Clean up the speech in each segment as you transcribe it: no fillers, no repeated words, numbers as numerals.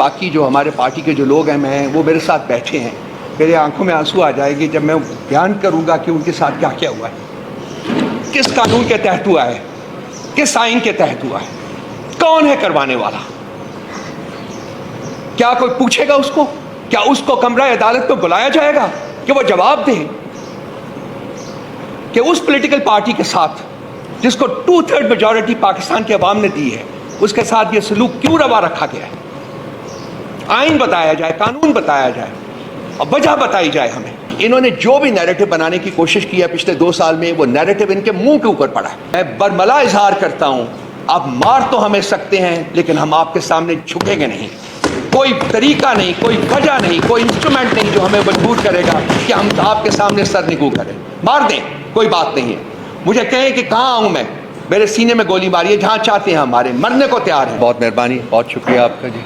باقی جو ہمارے پارٹی کے جو لوگ ہیں وہ میرے ساتھ بیٹھے ہیں، میرے آنکھوں میں آنسو آ جائے گی جب میں بیان کروں گا کہ ان کے ساتھ کیا کیا ہوا ہے، کس قانون کے تحت ہوا ہے، کس آئین کے تحت ہوا ہے، کون ہے کروانے والا۔ کیا کوئی پوچھے گا اس کو؟ کیا اس کو کمرہ عدالت میں بلایا جائے گا کہ وہ جواب دے کہ اس پولیٹیکل پارٹی کے ساتھ جس کو 2/3 میجورٹی پاکستان کے عوام نے دی ہے، اس کے ساتھ یہ سلوک کیوں روا رکھا گیا ہے؟ آئین بتایا جائے، قانون بتایا جائے اور وجہ بتائی جائے ہمیں۔ انہوں نے جو بھی نیریٹو بنانے کی کوشش کی ہے پچھلے 2 سال میں، وہ نیریٹو ان کے منہ کے اوپر پڑا ہے۔ میں برملا اظہار کرتا ہوں، آپ مار تو ہمیں سکتے ہیں لیکن ہم آپ کے سامنے جھکیں گے نہیں۔ کوئی طریقہ نہیں، کوئی وجہ نہیں، کوئی انسٹرومنٹ نہیں جو ہمیں مجبور کرے گا کہ ہم آپ کے سامنے سر نگو کریں۔ مار دیں، کوئی بات نہیں ہے۔ مجھے کہیں کہ کہاں آؤں میں، میرے سینے میں گولی ماری ہے، جہاں چاہتے ہیں ہمارے، مرنے کو تیار ہیں۔ بہت مہربانی، بہت شکریہ آپ کا جی۔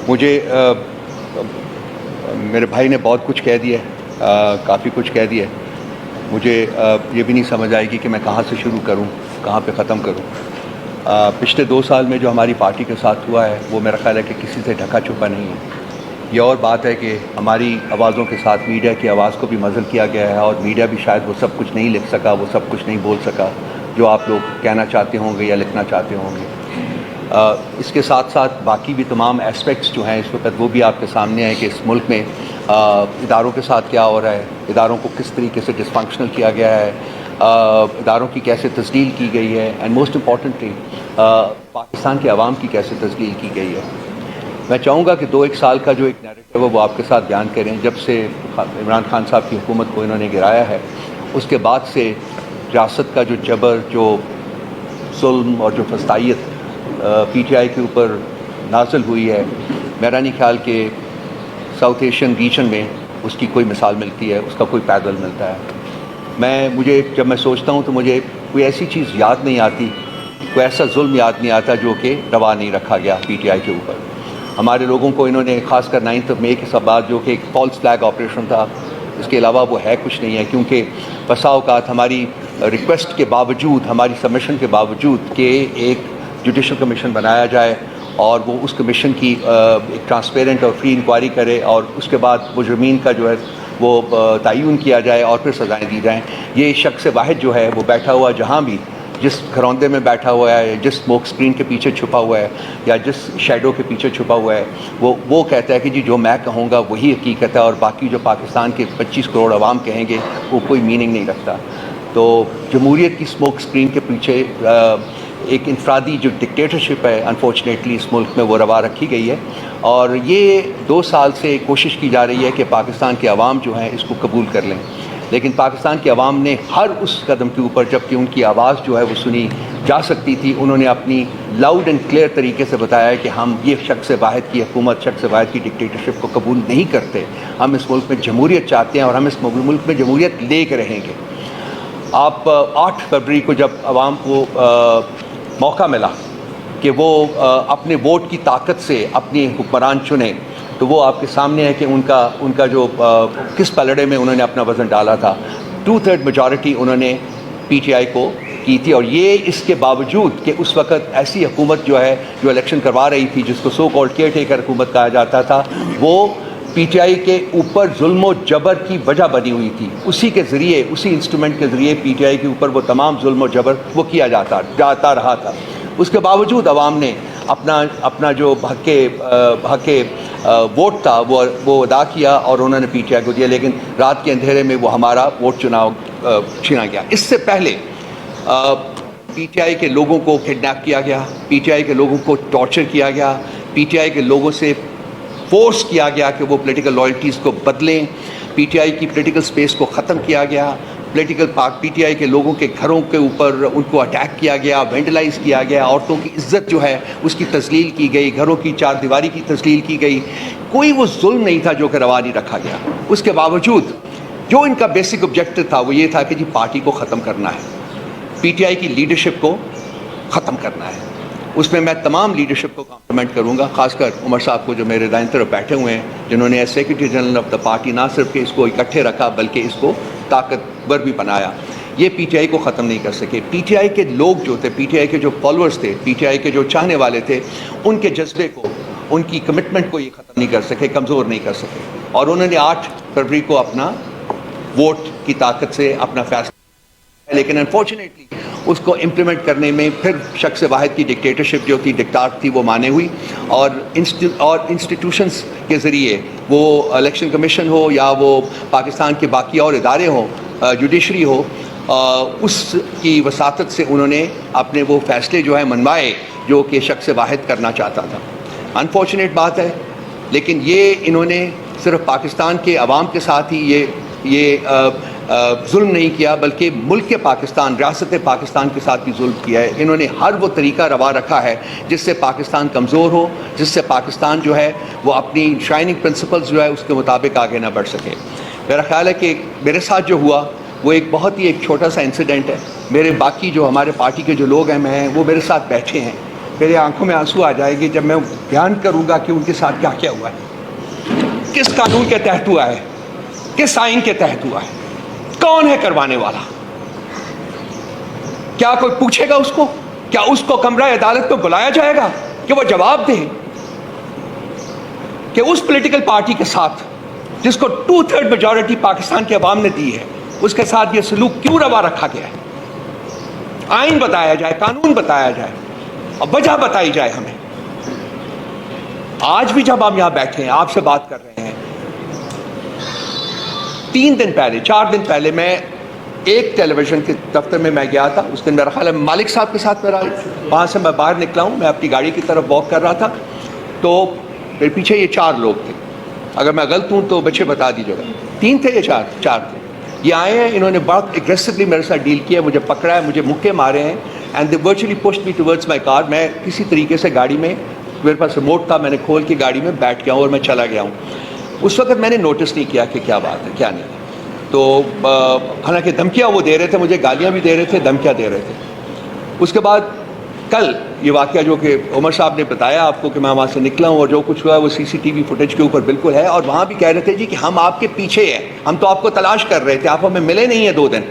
مجھے میرے بھائی نے بہت کچھ کہہ دیا ہے، کافی کچھ کہہ دیا ہے۔ مجھے یہ بھی نہیں سمجھ آئے گی کہ میں کہاں سے شروع کروں، کہاں پہ ختم کروں۔ پچھلے 2 سال میں جو ہماری پارٹی کے ساتھ ہوا ہے وہ میرا خیال ہے کہ کسی سے ڈھکا چھپا نہیں ہے۔ یہ اور بات ہے کہ ہماری آوازوں کے ساتھ میڈیا کی آواز کو بھی مظہر کیا گیا ہے، اور میڈیا بھی شاید وہ سب کچھ نہیں لکھ سکا، وہ سب کچھ نہیں بول سکا جو آپ لوگ کہنا چاہتے ہوں گے یا لکھنا چاہتے ہوں گے۔ اس کے ساتھ ساتھ باقی بھی تمام ایسپیکٹس جو ہیں اس وقت وہ بھی آپ کے سامنے ہیں کہ اس ملک میں اداروں کے ساتھ کیا ہو رہا ہے، اداروں کو کس طریقے سے ڈسفنکشنل کیا گیا ہے، اداروں کی کیسے تذلیل کی گئی ہے، اینڈ موسٹ امپورٹنٹلی پاکستان کے عوام کی کیسے تذلیل کی گئی ہے۔ میں چاہوں گا کہ 2-1 سال کا جو ایک نیریٹو ہے وہ آپ کے ساتھ بیان کریں۔ جب سے عمران خان صاحب کی حکومت کو انہوں نے گرایا ہے، اس کے بعد سے ریاست کا جو جبر، جو ظلم اور جو فسطائیت پی ٹی آئی کے اوپر نازل ہوئی ہے، میرا نہیں خیال کہ ساؤتھ ایشین ریجن میں اس کی کوئی مثال ملتی ہے، اس کا کوئی پیدل ملتا ہے۔ مجھے جب میں سوچتا ہوں تو مجھے کوئی ایسی چیز یاد نہیں آتی، کوئی ایسا ظلم یاد نہیں آتا جو کہ روا نہیں رکھا گیا پی ٹی آئی کے اوپر۔ ہمارے لوگوں کو انہوں نے خاص کر 9 مئی کے بعد جو کہ ایک فالس فلیگ آپریشن تھا، اس کے علاوہ وہ ہے کچھ نہیں ہے، کیونکہ بسا اوقات ہماری ریکویسٹ کے باوجود، ہماری سبمیشن کے باوجود کہ ایک جوڈیشل کمیشن بنایا جائے اور وہ اس کمیشن کی ایک ٹرانسپیرنٹ اور فری انکوائری کرے اور اس کے بعد مجرمین کا جو ہے وہ تعین کیا جائے اور پھر سزائیں دی جائیں۔ یہ شخص واحد جو ہے وہ بیٹھا ہوا جہاں بھی، جس گھروندے میں بیٹھا ہوا ہے، جس اسموک اسکرین کے پیچھے چھپا ہوا ہے یا جس شیڈو کے پیچھے چھپا ہوا ہے، وہ کہتا ہے کہ جی جو میں کہوں گا وہی حقیقت ہے، اور باقی جو پاکستان کے 25 کروڑ عوام کہیں گے وہ کوئی میننگ نہیں رکھتا۔ تو جمہوریت کی اسموک اسکرین کے پیچھے ایک انفرادی جو ڈکٹیٹرشپ ہے انفارچونیٹلی اس ملک میں وہ روا رکھی گئی ہے، اور یہ 2 سال سے کوشش کی جا رہی ہے کہ پاکستان کے عوام جو ہیں اس کو قبول کر لیں، لیکن پاکستان کے عوام نے ہر اس قدم کے اوپر جب کہ ان کی آواز جو ہے وہ سنی جا سکتی تھی، انہوں نے اپنی لاؤڈ اینڈ کلیئر طریقے سے بتایا کہ ہم یہ شخص واحد کی حکومت، شخص واحد کی ڈکٹیٹرشپ کو قبول نہیں کرتے، ہم اس ملک میں جمہوریت چاہتے ہیں اور ہم اس ملک میں جمہوریت لے کے رہیں گے۔ آپ 8 فروری کو جب عوام کو موقع ملا کہ وہ اپنے ووٹ کی طاقت سے اپنی حکمران چنیں، تو وہ آپ کے سامنے ہے کہ ان کا جو کس پلڑے میں انہوں نے اپنا وزن ڈالا تھا۔ 2/3 میجورٹی انہوں نے پی ٹی آئی کو کی تھی، اور یہ اس کے باوجود کہ اس وقت ایسی حکومت جو ہے جو الیکشن کروا رہی تھی، جس کو سو کالڈ کیئر ٹیکر حکومت کہا جاتا تھا، وہ پی ٹی آئی کے اوپر ظلم و جبر کی وجہ بنی ہوئی تھی۔ اسی کے ذریعے، اسی انسٹرومنٹ کے ذریعے پی ٹی آئی کے اوپر وہ تمام ظلم و جبر وہ کیا جاتا رہا تھا۔ اس کے باوجود عوام نے اپنا جو حق ووٹ تھا وہ ادا کیا اور انہوں نے پی ٹی آئی کو دیا، لیکن رات کے اندھیرے میں وہ ہمارا ووٹ چھینا گیا۔ اس سے پہلے پی ٹی آئی کے لوگوں کو کڈنیپ کیا گیا، پی ٹی آئی کے لوگوں کو ٹارچر کیا گیا، پی ٹی آئی کے لوگوں سے فورس کیا گیا کہ وہ پولیٹیکل لائلٹیز کو بدلیں، پی ٹی آئی کی پولیٹیکل سپیس کو ختم کیا گیا، پی ٹی آئی کے لوگوں کے گھروں کے اوپر ان کو اٹیک کیا گیا، وینڈلائز کیا گیا، عورتوں کی عزت جو ہے اس کی تذلیل کی گئی، گھروں کی 4 دیواری کی تذلیل کی گئی۔ کوئی وہ ظلم نہیں تھا جو کہ روا نہیں رکھا گیا۔ اس کے باوجود جو ان کا بیسک آبجیکٹو تھا وہ یہ تھا کہ جی پارٹی کو ختم کرنا ہے، پی ٹی آئی کی لیڈرشپ کو ختم کرنا ہے۔ اس میں تمام لیڈرشپ کو کمپلیمنٹ کروں گا، خاص کر عمر صاحب کو جو میرے دائیں طرف بیٹھے ہوئے ہیں، جنہوں نے as secretary general of the party نہ صرف کہ اس کو اکٹھے رکھا بلکہ اس کو طاقتور بھی بنایا۔ یہ پی ٹی آئی کو ختم نہیں کر سکے. پی ٹی آئی کے لوگ جو تھے, پی ٹی آئی کے جو فالوورز تھے, پی ٹی آئی کے جو چاہنے والے تھے, ان کے جذبے کو, ان کی کمٹمنٹ کو یہ ختم نہیں کر سکے, کمزور نہیں کر سکے. اور انہوں نے 8 فروری کو اپنا ووٹ کی طاقت سے اپنا فیصلہ, لیکن انفارچونیٹلی اس کو امپلیمنٹ کرنے میں پھر شخص واحد کی ڈکٹیٹرشپ جو تھی, ڈکٹات تھی, وہ مانے ہوئی. اور انسٹیٹیوشنز کے ذریعے, وہ الیکشن کمیشن ہو یا وہ پاکستان کے باقی اور ادارے ہوں, جوڈیشری ہو, اس کی وساطت سے انہوں نے اپنے وہ فیصلے جو ہیں منوائے جو کہ شخص واحد کرنا چاہتا تھا. انفارچونیٹ بات ہے, لیکن یہ انہوں نے صرف پاکستان کے عوام کے ساتھ ہی یہ ظلم نہیں کیا, بلکہ ملک پاکستان, ریاست پاکستان کے ساتھ بھی ظلم کیا ہے. انہوں نے ہر وہ طریقہ روا رکھا ہے جس سے پاکستان کمزور ہو, جس سے پاکستان جو ہے وہ اپنی شائننگ پرنسپلز جو ہے اس کے مطابق آگے نہ بڑھ سکے. میرا خیال ہے کہ میرے ساتھ جو ہوا وہ ایک بہت ہی ایک چھوٹا سا انسیڈنٹ ہے. میرے باقی جو ہمارے پارٹی کے جو لوگ ہیں وہ میرے ساتھ بیٹھے ہیں. میرے آنکھوں میں آنسو آ جائے گی جب میں بیان کروں گا کہ ان کے ساتھ کیا کیا ہوا ہے, کس قانون کے تحت ہوا ہے, کس آئین کے تحت ہوا ہے, کون ہے کروانے والا. کیا کوئی پوچھے گا اس کو؟ کیا اس کو کمرہ عدالت میں بلایا جائے گا کہ وہ جواب دے کہ اس پولیٹیکل پارٹی کے ساتھ جس کو 2/3 میجورٹی پاکستان کے عوام نے دی ہے, اس کے ساتھ یہ سلوک کیوں روا رکھا گیا ہے؟ آئین بتایا جائے, قانون بتایا جائے, اور وجہ بتائی جائے ہمیں. آج بھی جب ہم یہاں بیٹھے ہیں, آپ سے بات کر رہے ہیں, 3 دن پہلے, 4 دن پہلے میں ایک ٹیلی ویژن کے دفتر میں گیا تھا. اس دن میرا خیال ہے مالک صاحب کے ساتھ میرا, وہاں سے میں باہر نکلا ہوں, میں اپنی گاڑی کی طرف واک کر رہا تھا, تو میرے پیچھے یہ 4 لوگ تھے. اگر میں غلط ہوں تو بچے بتا دیجیے گا. 3 تھے یا 4 تھے. یہ آئے ہیں, انہوں نے بہت اگریسولی میرے ساتھ ڈیل کیا, مجھے پکڑا ہے, مجھے مکے مارے ہیں, and they virtually pushed me towards my car. میں کسی طریقے سے گاڑی میں, میرے پاس ریموٹ تھا, میں نے کھول کے گاڑی میں بیٹھ گیا ہوں اور میں چلا گیا ہوں. اس وقت میں نے نوٹس نہیں کیا کہ کیا بات ہے کیا نہیں. تو حالانکہ دھمکیاں وہ دے رہے تھے, مجھے گالیاں بھی دے رہے تھے, دھمکیاں دے رہے تھے. اس کے بعد کل یہ واقعہ جو کہ عمر صاحب نے بتایا آپ کو کہ میں وہاں سے نکلا ہوں, اور جو کچھ ہوا ہے وہ CCTV فوٹیج کے اوپر بالکل ہے. اور وہاں بھی کہہ رہے تھے جی کہ ہم آپ کے پیچھے ہیں, ہم تو آپ کو تلاش کر رہے تھے, آپ ہمیں ملے نہیں ہیں 2 دن,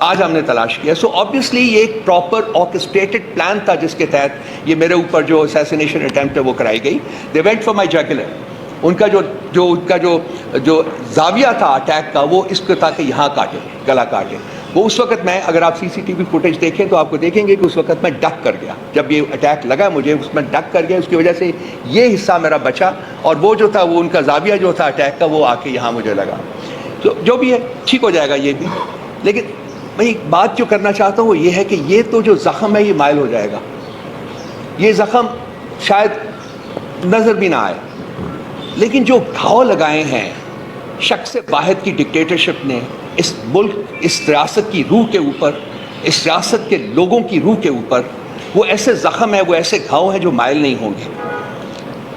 آج ہم نے تلاش کیا. سو آبویسلی یہ ایک پراپر آرکسٹریٹڈ پلان تھا جس کے تحت یہ میرے اوپر جو اسیسینیشن اٹیمپٹ ہے وہ کرائی گئی. They went for my jugular. ان کا جو زاویہ تھا اٹیک کا وہ اس کو تھا کہ یہاں کاٹے, گلا کاٹے. وہ اس وقت میں, اگر آپ CCTV فوٹیج دیکھیں تو آپ کو دیکھیں گے کہ اس وقت میں ڈک کر گیا. جب یہ اٹیک لگا مجھے, اس میں ڈک کر گیا, اس کی وجہ سے یہ حصہ میرا بچا, اور وہ جو تھا وہ ان کا زاویہ جو تھا اٹیک کا وہ آ کے یہاں مجھے لگا. تو جو بھی ہے ٹھیک ہو جائے گا یہ بھی. لیکن میں ایک بات جو کرنا چاہتا ہوں وہ یہ ہے کہ یہ تو جو زخم ہے یہ مائل ہو جائے گا. یہ زخم شاید نظر بھی نہ آئے, لیکن جو گھاؤ لگائے ہیں شخص واحد کی ڈکٹیٹرشپ نے اس ملک, اس ریاست کی روح کے اوپر, اس ریاست کے لوگوں کی روح کے اوپر, وہ ایسے زخم ہے, وہ ایسے گھاؤ ہیں جو مائل نہیں ہوں گے.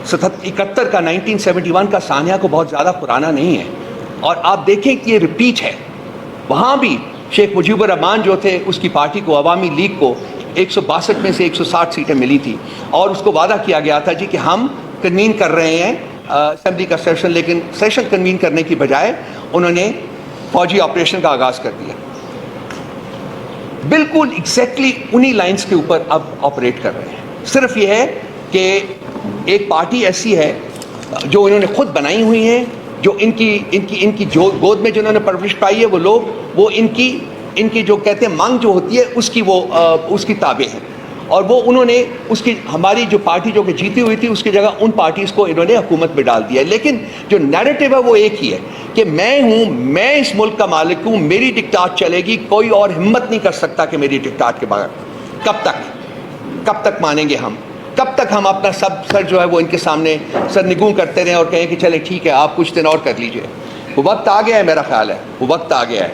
71 کا 1971 کا سانحہ کو بہت زیادہ پرانا نہیں ہے, اور آپ دیکھیں کہ یہ ریپیٹ ہے. وہاں بھی شیخ مجیب الرحمان جو تھے, اس کی پارٹی کو, عوامی لیگ کو 162 میں سے 160 سیٹیں ملی تھی, اور اس کو وعدہ کیا گیا تھا جی کہ ہم کنوین کر رہے ہیں اسمبلی کا سیشن, لیکن سیشن کنوین کرنے کی بجائے انہوں نے فوجی آپریشن کا آغاز کر دیا. بالکل ایگزیکٹلی انہی لائنز کے اوپر اب آپریٹ کر رہے ہیں. صرف یہ ہے کہ ایک پارٹی ایسی ہے جو انہوں نے خود بنائی ہوئی ہے, جو ان کی جو گود میں جنہوں نے پرورش پائی ہے وہ لوگ, وہ ان کی جو کہتے ہیں مانگ جو ہوتی ہے اس کی تابع ہے. اور وہ انہوں نے اس کی, ہماری جو پارٹی جو کہ جیتی ہوئی تھی اس کی جگہ ان پارٹیز کو انہوں نے حکومت میں ڈال دیا ہے. لیکن جو نیریٹو ہے وہ ایک ہی ہے کہ میں ہوں, میں اس ملک کا مالک ہوں, میری ڈکٹات چلے گی, کوئی اور ہمت نہیں کر سکتا کہ میری ڈکٹات کے بغیر. کب تک مانیں گے ہم؟ کب تک ہم اپنا سر جو ہے وہ ان کے سامنے سرنگوں کرتے رہیں اور کہیں کہ چلے ٹھیک ہے آپ کچھ دن اور کر لیجئے؟ وہ وقت آ گیا ہے, میرا خیال ہے وہ وقت آ گیا ہے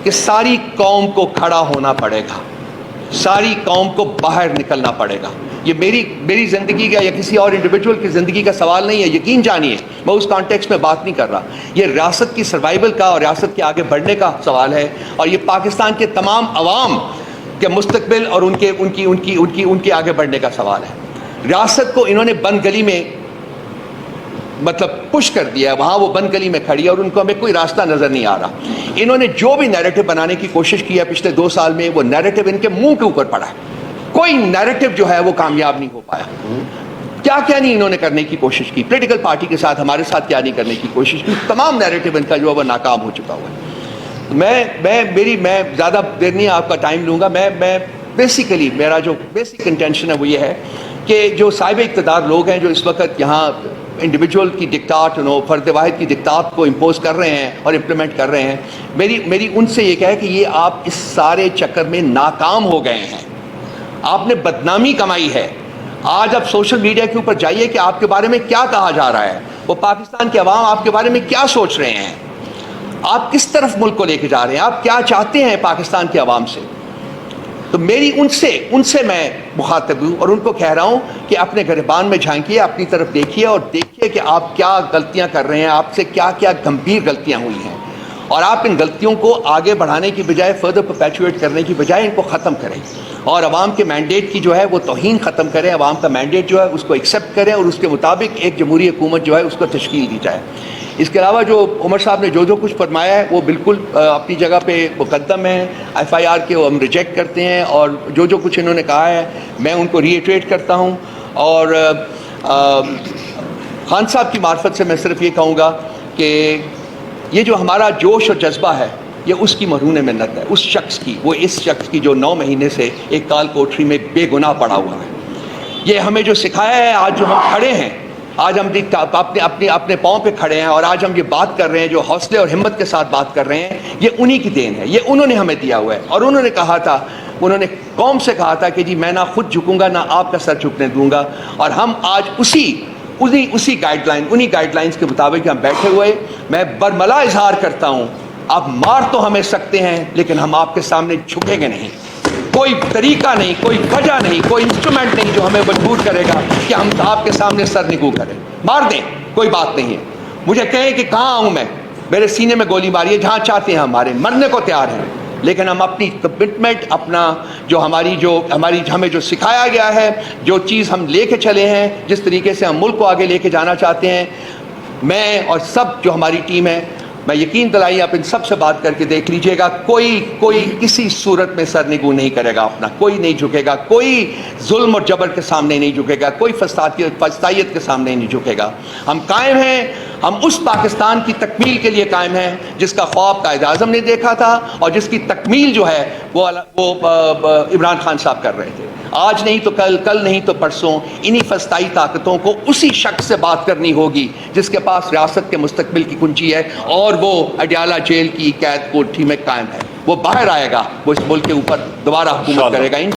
کہ ساری قوم کو کھڑا ہونا پڑے گا, ساری قوم کو باہر نکلنا پڑے گا. یہ میری زندگی کا یا کسی اور انڈیویجول کی زندگی کا سوال نہیں ہے, یقین جانیے میں اس کانٹیکس میں بات نہیں کر رہا. یہ ریاست کی سروائیول کا اور ریاست کے آگے بڑھنے کا سوال ہے, اور یہ پاکستان کے تمام عوام کے مستقبل اور ان کے آگے بڑھنے کا سوال ہے. ریاست کو انہوں نے بند گلی میں مطلب پش کر دیا ہے، وہاں وہ بند گلی میں کھڑی ہے اور ان کو ہمیں کوئی راستہ نظر نہیں آ رہا. انہوں نے جو بھی نیریٹو بنانے کی کوشش کی ہے پچھلے 2 سال میں، وہ نیریٹو ان کے منہ کے اوپر پڑا ہے. کوئی نیریٹو جو ہے وہ کامیاب نہیں ہو پایا. کیا نہیں انہوں نے کرنے کی کوشش کی، پولیٹیکل پارٹی کے ساتھ ہمارے ساتھ کیا نہیں کرنے کی کوشش کی، تمام نیریٹو ان کا جو ہے وہ ناکام ہو چکا ہوا ہے. میں زیادہ دیر نہیں آپ کا ٹائم لوں گا. میں بیسیکلی میرا جو بیسک انٹینشن ہے وہ یہ ہے کہ جو صاحب اقتدار لوگ ہیں جو اس وقت یہاں انڈیویجول کی ڈکٹاٹ، فرد واحد کی ڈکٹاٹ کو امپوز کر رہے ہیں اور امپلیمنٹ کر رہے ہیں، میری ان سے یہ ہے کہ یہ آپ اس سارے چکر میں ناکام ہو گئے ہیں. آپ نے بدنامی کمائی ہے. آج آپ سوشل میڈیا کے اوپر جائیے کہ آپ کے بارے میں کیا کہا جا رہا ہے، وہ پاکستان کے عوام آپ کے بارے میں کیا سوچ رہے ہیں، آپ کس طرف ملک کو لے کے جا رہے ہیں، آپ کیا چاہتے ہیں پاکستان کے عوام سے. تو میری ان سے میں مخاطب ہوں اور ان کو کہہ رہا ہوں کہ اپنے گریبان میں جھانکیے، اپنی طرف دیکھیے اور دیکھیے کہ آپ کیا غلطیاں کر رہے ہیں، آپ سے کیا گمبھیر غلطیاں ہوئی ہیں، اور آپ ان غلطیوں کو آگے بڑھانے کی بجائے، فردر پرپیچویٹ کرنے کی بجائے ان کو ختم کریں اور عوام کے مینڈیٹ کی جو ہے وہ توہین ختم کریں. عوام کا مینڈیٹ جو ہے اس کو ایکسیپٹ کریں اور اس کے مطابق ایک جمہوری حکومت جو ہے اس کو تشکیل دی جائے. اس کے علاوہ جو عمر صاحب نے جو کچھ فرمایا ہے وہ بالکل اپنی جگہ پہ مقدم ہے. FIR کے ہم ریجیکٹ کرتے ہیں اور جو کچھ انہوں نے کہا ہے میں ان کو ری ایٹریٹ کرتا ہوں. اور خان صاحب کی معرفت سے میں صرف یہ کہوں گا کہ یہ جو ہمارا جوش اور جذبہ ہے یہ اس کی مرہون منت ہے، اس شخص کی جو 9 مہینے سے ایک کال کوٹری میں بے گناہ پڑا ہوا ہے. یہ ہمیں جو سکھایا ہے، آج جو ہم کھڑے ہیں، آج ہم اپنے پاؤں پہ کھڑے ہیں اور آج ہم یہ بات کر رہے ہیں، جو حوصلے اور ہمت کے ساتھ بات کر رہے ہیں، یہ انہی کی دین ہے، یہ انہوں نے ہمیں دیا ہوا ہے. اور انہوں نے کہا تھا، انہوں نے قوم سے کہا تھا کہ جی میں نہ خود جھکوں گا نہ آپ کا سر جھکنے دوں گا. اور ہم آج اسی گائیڈ لائنز کے مطابق ہم بیٹھے ہوئے. میں برملا اظہار کرتا ہوں، آپ مار تو ہمیں سکتے ہیں لیکن ہم آپ کے سامنے جھکیں گے نہیں. کوئی طریقہ نہیں، کوئی وجہ نہیں، کوئی انسٹرومنٹ نہیں جو ہمیں مجبور کرے گا کہ ہم آپ کے سامنے سر نگو کریں. مار دیں، کوئی بات نہیں ہے. مجھے کہیں کہ کہاں آؤں میں، میرے سینے میں گولی ماری ہے، جہاں چاہتے ہیں ہمارے مرنے کو تیار ہیں. لیکن ہم اپنی کمٹمنٹ، اپنا جو ہمیں جو سکھایا گیا ہے، جو چیز ہم لے کے چلے ہیں، جس طریقے سے ہم ملک کو آگے لے کے جانا چاہتے ہیں، میں اور سب جو ہماری ٹیم ہے، میں یقین دلائی آپ ان سب سے بات کر کے دیکھ لیجئے گا، کوئی کسی صورت میں سر نگو نہیں کرے گا اپنا، کوئی نہیں جھکے گا، کوئی ظلم اور جبر کے سامنے نہیں جھکے گا، کوئی فسطائیت کے سامنے نہیں جھکے گا. ہم قائم ہیں، ہم اس پاکستان کی تکمیل کے لیے قائم ہیں جس کا خواب قائد اعظم نے دیکھا تھا اور جس کی تکمیل جو ہے وہ عمران خان صاحب کر رہے تھے. آج نہیں تو کل نہیں تو پرسوں انہی فسطائی طاقتوں کو اسی شخص سے بات کرنی ہوگی جس کے پاس ریاست کے مستقبل کی کنجی ہے اور وہ اڈیالہ جیل کی قید کوٹھی میں قائم ہے. وہ باہر آئے گا، وہ اس ملک کے اوپر دوبارہ حکومت کرے گا.